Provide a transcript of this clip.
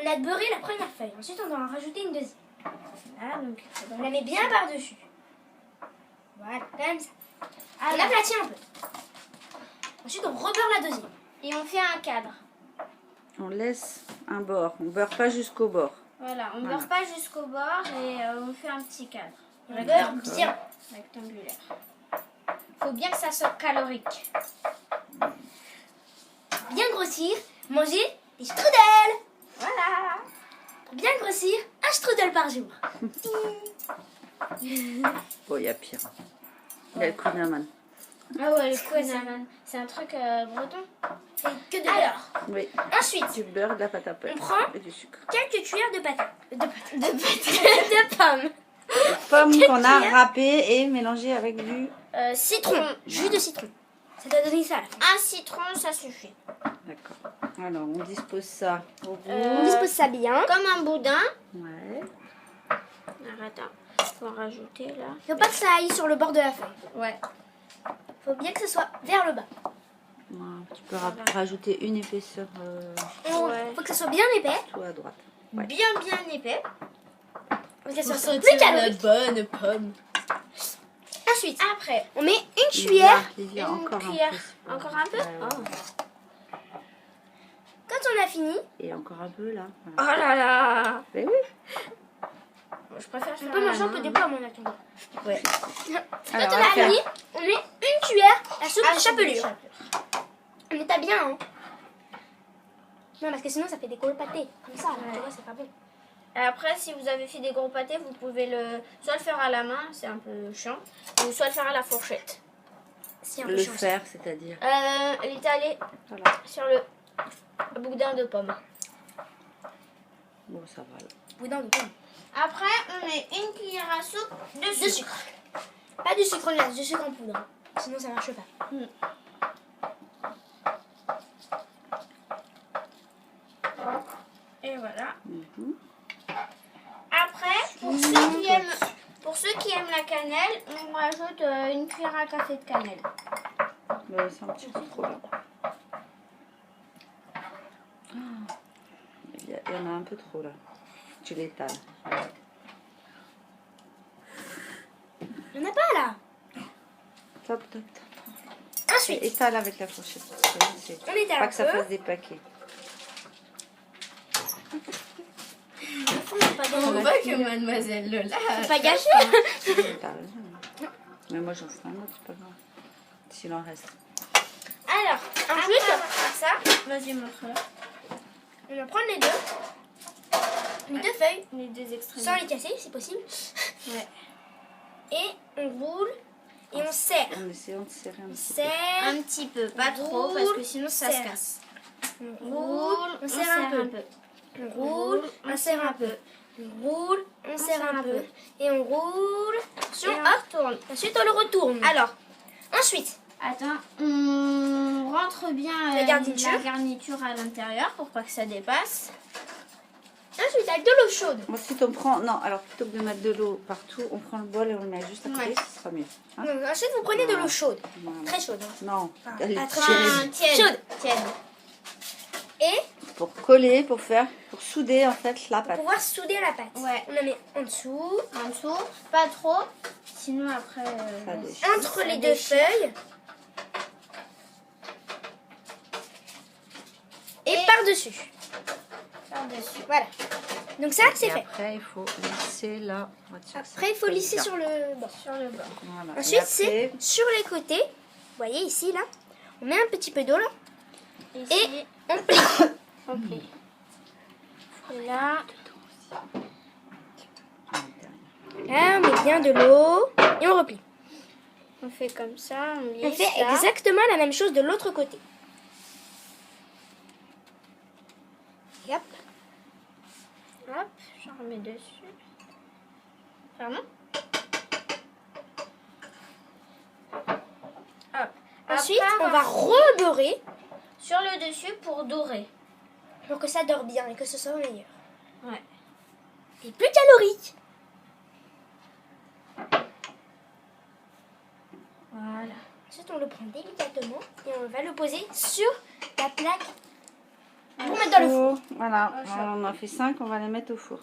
On a beurré la première feuille. Ensuite, on doit en rajouter une deuxième. Voilà, donc On la met bien par-dessus. Voilà, comme ça. On alors, aplatit un peu. Ensuite, on rebeurre la deuxième. et on fait un cadre. On laisse un bord. On beurre pas jusqu'au bord. Voilà, on ne Voilà. beurre pas jusqu'au bord et on fait un petit cadre. On beurre bien. Rectangulaire. Faut bien que ça soit calorique. Bien grossir, manger des strudels. Voilà. Pour bien grossir, un strudel par jour. Bon, il y a pire. Il y a le Kunaman. Ah ouais, le Konaman. C'est un truc breton. Et que de Alors, Oui. Ensuite, Du beurre, de la pâte à on pâte prend et du sucre. quelques cuillères de patates. De pommes. Les pommes qu'on a râpées et mélangées avec du... Citron. Jus de citron. Ça doit donner ça. Là. un citron, ça suffit. D'accord. Alors, on dispose ça au bout. On dispose ça bien. Comme un boudin. Ouais. Arrête, hein. Faut en rajouter là. Il faut pas que ça aille sur le bord de la feuille. Ouais. Faut bien que ce soit vers le bas. Ouais, tu peux rajouter une épaisseur Ouais. Faut que ça soit bien épais. tout à droite. Ouais. Bien épais. Faut que ça soit plus calorique. bonne pomme. Ensuite, Après, on met une cuillère. Livia, une encore cuillère. un peu. Encore un peu. Ouais, ouais. Oh. Quand on a fini, Et encore un peu là. Oh Voilà. là là. Mais oui. Je préfère on faire peut à la manger un peu main. des pommes en attendant. Ouais. Quand Alors, on on va a faire- fini, on met une cuillère à soupe Ah, de soupe de chapelure. On étale bien, hein. Non, parce que sinon ça fait des gros pâtés. Comme ça, tu vois, c'est pas bon. Et après, si vous avez fait des gros pâtés, vous pouvez soit le faire à la main, c'est un peu chiant, ou soit le faire à la fourchette. Si, un peu Le chiant. faire, c'est-à-dire. L'étaler Voilà. sur le boudin de pomme. Bon, ça va. Là. Boudin de pomme. Après, on met une cuillère à soupe de De sucre. sucre. Pas du sucre glace, du sucre en poudre. Sinon ça marche pas. Et voilà. Mhm. Après, pour ceux qui aiment la cannelle, on rajoute une cuillère à café de cannelle. Ouais, c'est un petit peu trop là. Ah. Il y en a un peu trop là. Tu l'étales. Il y en a pas là. Top, top, top. Ensuite, Et étale avec la fourchette. on étale Pas un que ça peu. fasse des paquets. Faut pas gâcher. voit que mademoiselle Lola... Faut pas gâcher. T'as raison. Mais moi j'en ferai un autre, c'est pas grave. S'il en reste. Alors, Ensuite, après avoir fait ça, vas-y, montre-le. on va prendre les deux. Les deux feuilles. Les deux extrêmes. Sans les casser, si possible. Ouais. Et on roule et on serre. En essayant de serrer un petit peu. Serre. Un petit peu, pas trop, parce que sinon ça se serre. casse. On roule, on serre un peu. On roule, on serre un peu. On roule, on serre un peu. Et on roule. Et on retourne. Ensuite, on le retourne. Alors, Ensuite, attends, on rentre bien La garniture. la garniture à l'intérieur pour pas que ça dépasse. ensuite avec de l'eau chaude. Ensuite on prend, non, alors plutôt que de mettre de l'eau partout, on prend le bol et on le met juste à côté, Ouais. ce sera mieux. Hein. Donc, ensuite, vous prenez de l'eau chaude. Voilà. Très chaude. hein. Non, Ah, elle est pas très tiède. tiède. Chaude. Tiède. Et Pour coller, pour souder en fait la pour pâte. pouvoir souder la pâte. Ouais. On la met en dessous, En dessous, pas trop, sinon après... Ça déchire. entre les deux déchire. feuilles. Et par-dessus. par-dessus. Voilà. Donc ça, c'est Et fait. après il faut lisser là. On va dire que Après, il faut ça lisser bien. sur le bord. Sur le bord. Voilà. Ensuite, Et c'est après, sur les côtés. Vous voyez ici, là. On met un petit peu d'eau, là. Ici, On plie. on plie. Et là, Là, on met bien de l'eau. Et on replie. on fait comme ça, on lisse On fait ça. exactement la même chose de l'autre côté. Et hop. Hop, j'en remets dessus. Pardon. Hop. Ensuite, Après, on va rebeurrer sur le dessus pour dorer. pour que ça dore bien et que ce soit meilleur. Ouais. Et plus calorique. Voilà. Ensuite, on le prend délicatement et on va le poser sur la plaque Pour mettre dans le four. Voilà, on en a fait 5, on va les mettre au four.